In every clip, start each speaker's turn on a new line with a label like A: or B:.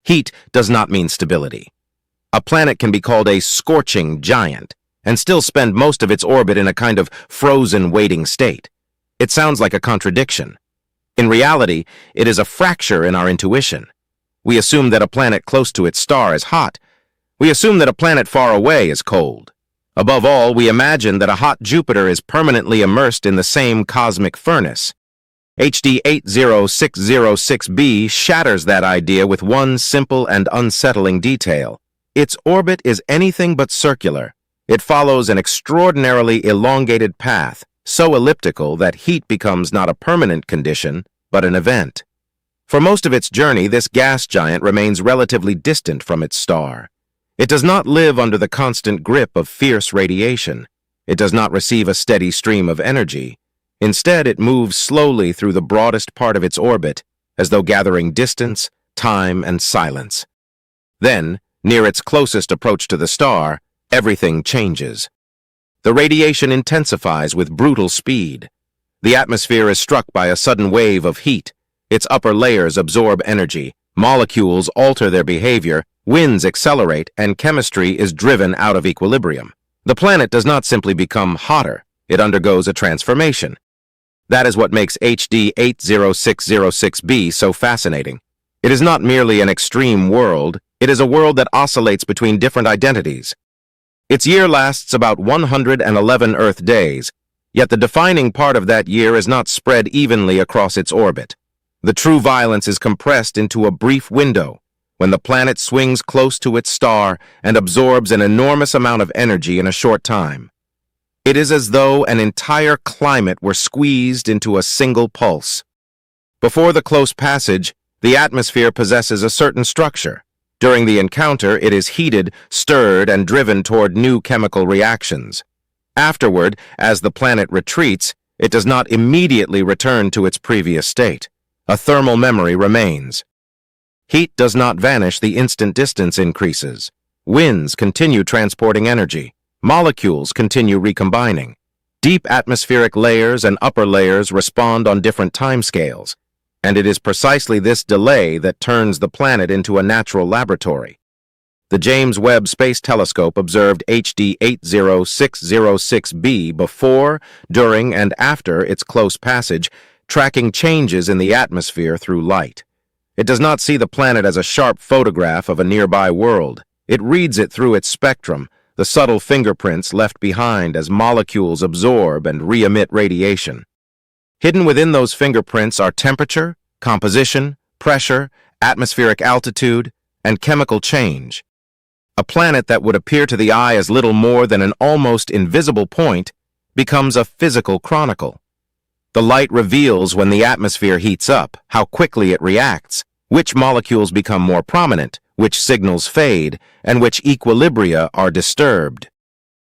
A: Heat does not mean stability. A planet can be called a scorching giant and still spend most of its orbit in a kind of frozen waiting state. It sounds like a contradiction. In reality, it is a fracture in our intuition. We assume that a planet close to its star is hot. We assume that a planet far away is cold. Above all, we imagine that a hot Jupiter is permanently immersed in the same cosmic furnace. HD 80606b shatters that idea with one simple and unsettling detail. Its orbit is anything but circular. It follows an extraordinarily elongated path, so elliptical that heat becomes not a permanent condition, but an event. For most of its journey, this gas giant remains relatively distant from its star. It does not live under the constant grip of fierce radiation. It does not receive a steady stream of energy. Instead, it moves slowly through the broadest part of its orbit, as though gathering distance, time, and silence. Then, near its closest approach to the star, everything changes. The radiation intensifies with brutal speed. The atmosphere is struck by a sudden wave of heat. Its upper layers absorb energy, molecules alter their behavior, winds accelerate, and chemistry is driven out of equilibrium. The planet does not simply become hotter, it undergoes a transformation. That is what makes HD 80606b so fascinating. It is not merely an extreme world, it is a world that oscillates between different identities. Its year lasts about 111 Earth days, yet the defining part of that year is not spread evenly across its orbit. The true violence is compressed into a brief window, when the planet swings close to its star and absorbs an enormous amount of energy in a short time. It is as though an entire climate were squeezed into a single pulse. Before the close passage, the atmosphere possesses a certain structure. During the encounter, it is heated, stirred, and driven toward new chemical reactions. Afterward, as the planet retreats, it does not immediately return to its previous state. A thermal memory remains. Heat does not vanish the instant distance increases. Winds continue transporting energy. Molecules continue recombining. Deep atmospheric layers and upper layers respond on different timescales. And it is precisely this delay that turns the planet into a natural laboratory. The James Webb Space Telescope observed HD 80606b before, during, and after its close passage, tracking changes in the atmosphere through light. It does not see the planet as a sharp photograph of a nearby world. It reads it through its spectrum, the subtle fingerprints left behind as molecules absorb and re-emit radiation. Hidden within those fingerprints are temperature, composition, pressure, atmospheric altitude, and chemical change. A planet that would appear to the eye as little more than an almost invisible point becomes a physical chronicle. The light reveals when the atmosphere heats up, how quickly it reacts, which molecules become more prominent, which signals fade, and which equilibria are disturbed.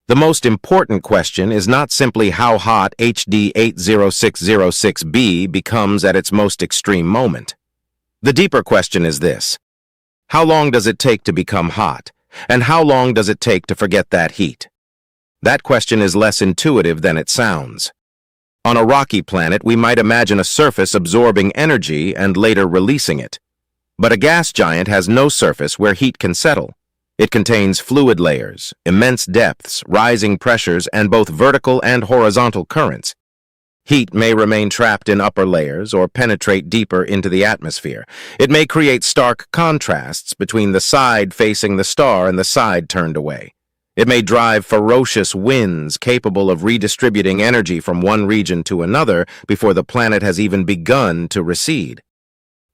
A: The most important question is not simply how hot HD 80606b becomes at its most extreme moment. The deeper question is this: how long does it take to become hot, and how long does it take to forget that heat? That question is less intuitive than it sounds. On a rocky planet, we might imagine a surface absorbing energy and later releasing it. But a gas giant has no surface where heat can settle. It contains fluid layers, immense depths, rising pressures, and both vertical and horizontal currents. Heat may remain trapped in upper layers or penetrate deeper into the atmosphere. It may create stark contrasts between the side facing the star and the side turned away. It may drive ferocious winds capable of redistributing energy from one region to another before the planet has even begun to recede.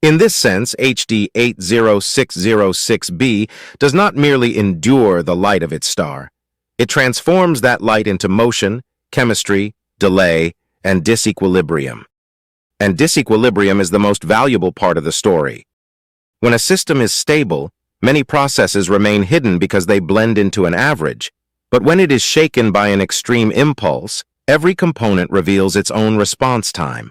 A: In this sense, HD 80606b does not merely endure the light of its star. It transforms that light into motion, chemistry, delay, and disequilibrium. And disequilibrium is the most valuable part of the story. When a system is stable, many processes remain hidden because they blend into an average. But when it is shaken by an extreme impulse, every component reveals its own response time.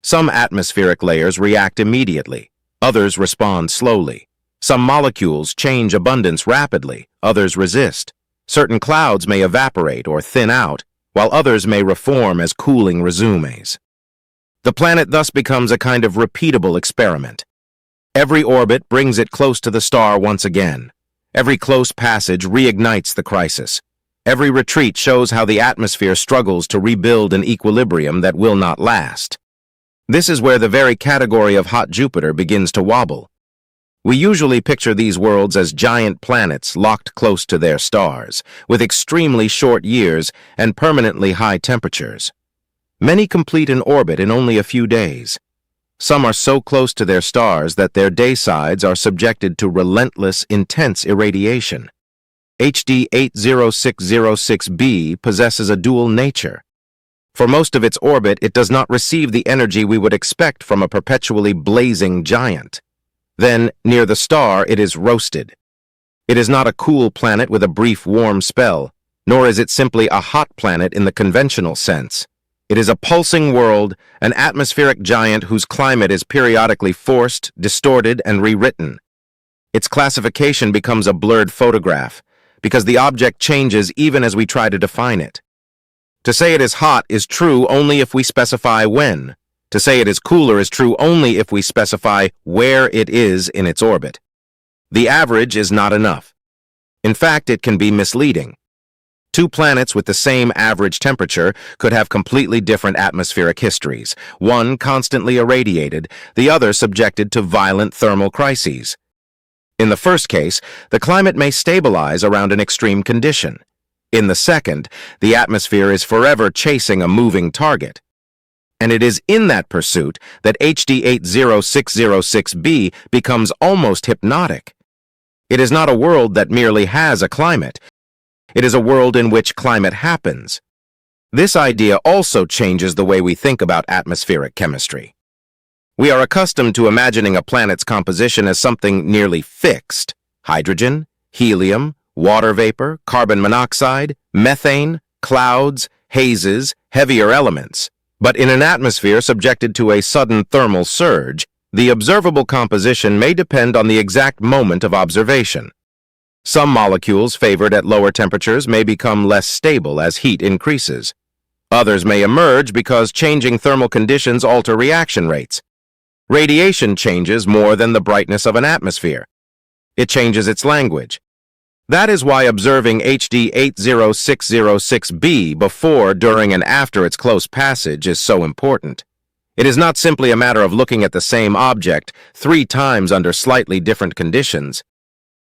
A: Some atmospheric layers react immediately, others respond slowly. Some molecules change abundance rapidly, others resist. Certain clouds may evaporate or thin out, while others may reform as cooling resumes. The planet thus becomes a kind of repeatable experiment. Every orbit brings it close to the star once again. Every close passage reignites the crisis. Every retreat shows how the atmosphere struggles to rebuild an equilibrium that will not last. This is where the very category of hot Jupiter begins to wobble. We usually picture these worlds as giant planets locked close to their stars, with extremely short years and permanently high temperatures. Many complete an orbit in only a few days. Some are so close to their stars that their day sides are subjected to relentless, intense irradiation. HD 80606b possesses a dual nature. For most of its orbit, it does not receive the energy we would expect from a perpetually blazing giant. Then, near the star, it is roasted. It is not a cool planet with a brief warm spell, nor is it simply a hot planet in the conventional sense. It is a pulsing world, an atmospheric giant whose climate is periodically forced, distorted, and rewritten. Its classification becomes a blurred photograph, because the object changes even as we try to define it. To say it is hot is true only if we specify when. To say it is cooler is true only if we specify where it is in its orbit. The average is not enough. In fact, it can be misleading. Two planets with the same average temperature could have completely different atmospheric histories, one constantly irradiated, the other subjected to violent thermal crises. In the first case, the climate may stabilize around an extreme condition. In the second, the atmosphere is forever chasing a moving target. And it is in that pursuit that HD 80606b becomes almost hypnotic. It is not a world that merely has a climate. It is a world in which climate happens. This idea also changes the way we think about atmospheric chemistry. We are accustomed to imagining a planet's composition as something nearly fixed: hydrogen, helium, water vapor, carbon monoxide, methane, clouds, hazes, heavier elements. But in an atmosphere subjected to a sudden thermal surge, the observable composition may depend on the exact moment of observation. Some molecules favored at lower temperatures may become less stable as heat increases. Others may emerge because changing thermal conditions alter reaction rates. Radiation changes more than the brightness of an atmosphere. It changes its language. That is why observing HD 80606b before, during, and after its close passage is so important. It is not simply a matter of looking at the same object 3 times under slightly different conditions.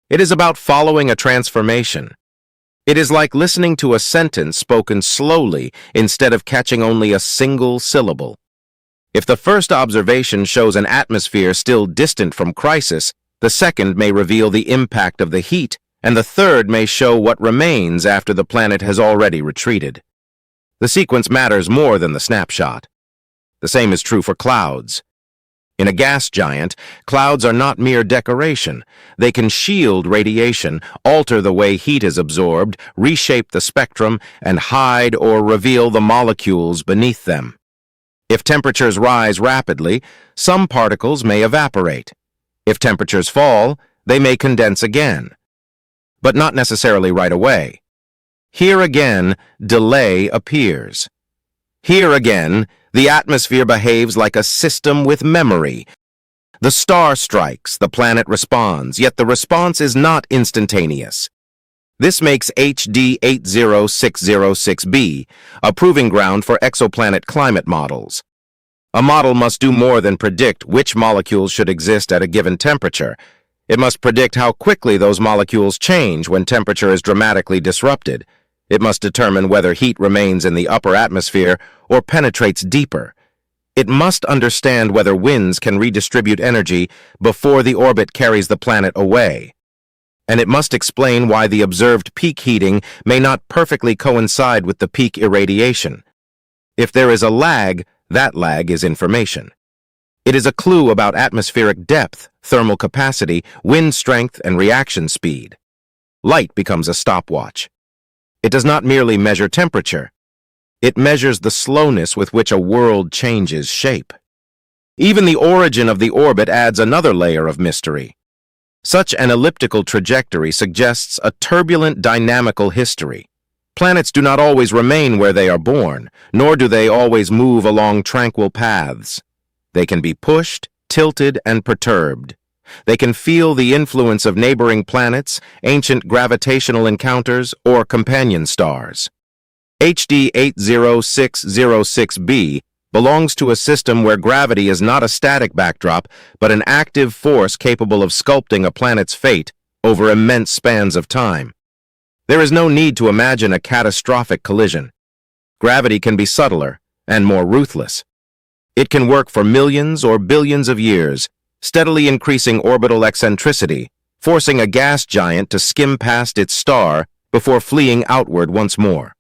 A: It is about following a transformation. It is like listening to a sentence spoken slowly instead of catching only a single syllable. If the first observation shows an atmosphere still distant from crisis, the second may reveal the impact of the heat, and the third may show what remains after the planet has already retreated. The sequence matters more than the snapshot. The same is true for clouds. In a gas giant, clouds are not mere decoration. They can shield radiation, alter the way heat is absorbed, reshape the spectrum, and hide or reveal the molecules beneath them. If temperatures rise rapidly, some particles may evaporate. If temperatures fall, they may condense again, but not necessarily right away. Here again, delay appears. Here again, the atmosphere behaves like a system with memory. The star strikes, the planet responds, yet the response is not instantaneous. This makes HD 80606b a proving ground for exoplanet climate models. A model must do more than predict which molecules should exist at a given temperature. It must predict how quickly those molecules change when temperature is dramatically disrupted. It must determine whether heat remains in the upper atmosphere or penetrates deeper. It must understand whether winds can redistribute energy before the orbit carries the planet away. And it must explain why the observed peak heating may not perfectly coincide with the peak irradiation. If there is a lag, that lag is information. It is a clue about atmospheric depth, thermal capacity, wind strength, and reaction speed. Light becomes a stopwatch. It does not merely measure temperature. It measures the slowness with which a world changes shape. Even the origin of the orbit adds another layer of mystery. Such an elliptical trajectory suggests a turbulent dynamical history. Planets do not always remain where they are born, nor do they always move along tranquil paths. They can be pushed, tilted, and perturbed. They can feel the influence of neighboring planets, ancient gravitational encounters, or companion stars. HD 80606b belongs to a system where gravity is not a static backdrop, but an active force capable of sculpting a planet's fate over immense spans of time. There is no need to imagine a catastrophic collision. Gravity can be subtler and more ruthless. It can work for millions or billions of years, steadily increasing orbital eccentricity, forcing a gas giant to skim past its star before fleeing outward once more.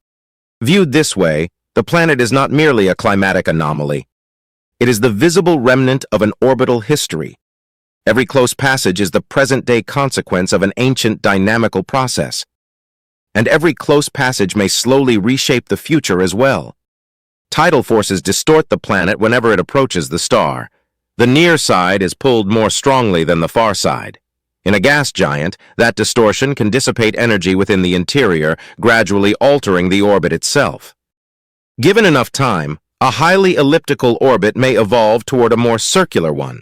A: Viewed this way, the planet is not merely a climatic anomaly. It is the visible remnant of an orbital history. Every close passage is the present-day consequence of an ancient dynamical process. And every close passage may slowly reshape the future as well. Tidal forces distort the planet whenever it approaches the star. The near side is pulled more strongly than the far side. In a gas giant, that distortion can dissipate energy within the interior, gradually altering the orbit itself. Given enough time, a highly elliptical orbit may evolve toward a more circular one.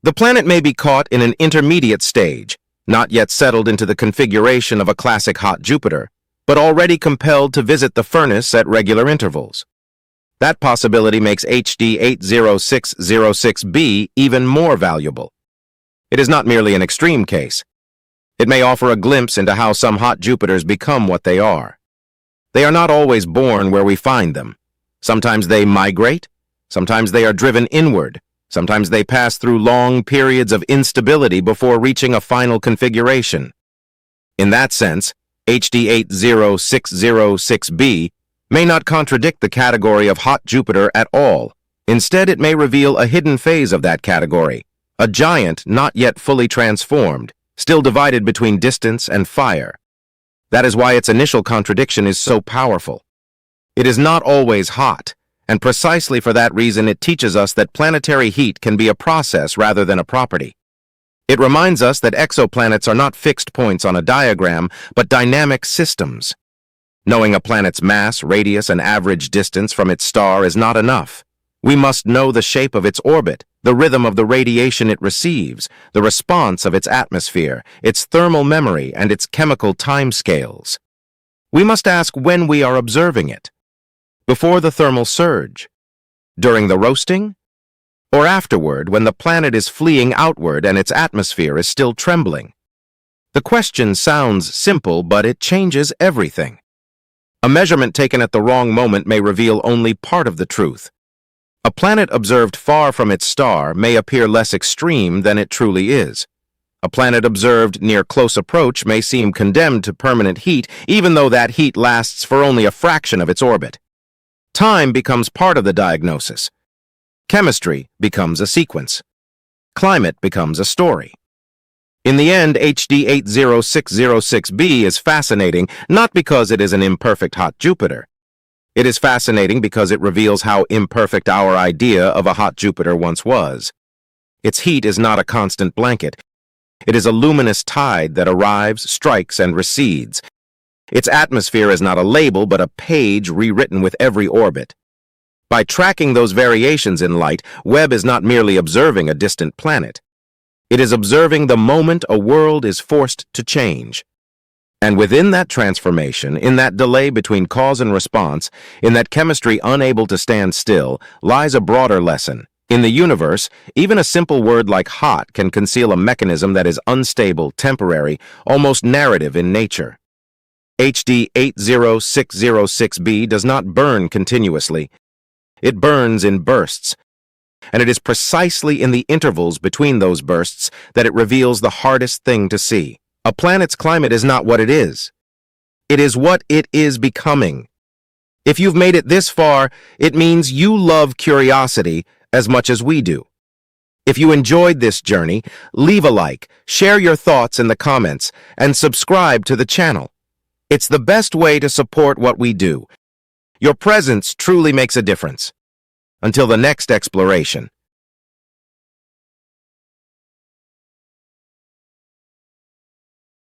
A: The planet may be caught in an intermediate stage, not yet settled into the configuration of a classic hot Jupiter, but already compelled to visit the furnace at regular intervals. That possibility makes HD 80606b even more valuable. It is not merely an extreme case. It may offer a glimpse into how some hot Jupiters become what they are. They are not always born where we find them. Sometimes they migrate, sometimes they are driven inward, sometimes they pass through long periods of instability before reaching a final configuration. In that sense, HD 80606b may not contradict the category of hot Jupiter at all. Instead, it may reveal a hidden phase of that category, a giant not yet fully transformed, still divided between distance and fire. That is why its initial contradiction is so powerful. It is not always hot, and precisely for that reason it teaches us that planetary heat can be a process rather than a property. It reminds us that exoplanets are not fixed points on a diagram, but dynamic systems. Knowing a planet's mass, radius, and average distance from its star is not enough. We must know the shape of its orbit, the rhythm of the radiation it receives, the response of its atmosphere, its thermal memory, and its chemical timescales. We must ask when we are observing it. Before the thermal surge? During the roasting? Or afterward, when the planet is fleeing outward and its atmosphere is still trembling? The question sounds simple, but it changes everything. A measurement taken at the wrong moment may reveal only part of the truth. A planet observed far from its star may appear less extreme than it truly is. A planet observed near close approach may seem condemned to permanent heat, even though that heat lasts for only a fraction of its orbit. Time becomes part of the diagnosis. Chemistry becomes a sequence. Climate becomes a story. In the end, HD 80606b is fascinating not because it is an imperfect hot Jupiter. It is fascinating because it reveals how imperfect our idea of a hot Jupiter once was. Its heat is not a constant blanket. It is a luminous tide that arrives, strikes, and recedes. Its atmosphere is not a label, but a page rewritten with every orbit. By tracking those variations in light, Webb is not merely observing a distant planet. It is observing the moment a world is forced to change. And within that transformation, in that delay between cause and response, in that chemistry unable to stand still, lies a broader lesson. In the universe, even a simple word like hot can conceal a mechanism that is unstable, temporary, almost narrative in nature. HD 80606b does not burn continuously. It burns in bursts. And it is precisely in the intervals between those bursts that it reveals the hardest thing to see. A planet's climate is not what it is. It is what it is becoming. If you've made it this far, it means you love curiosity as much as we do. If you enjoyed this journey, leave a like, share your thoughts in the comments, and subscribe to the channel. It's the best way to support what we do. Your presence truly makes a difference. Until the next exploration,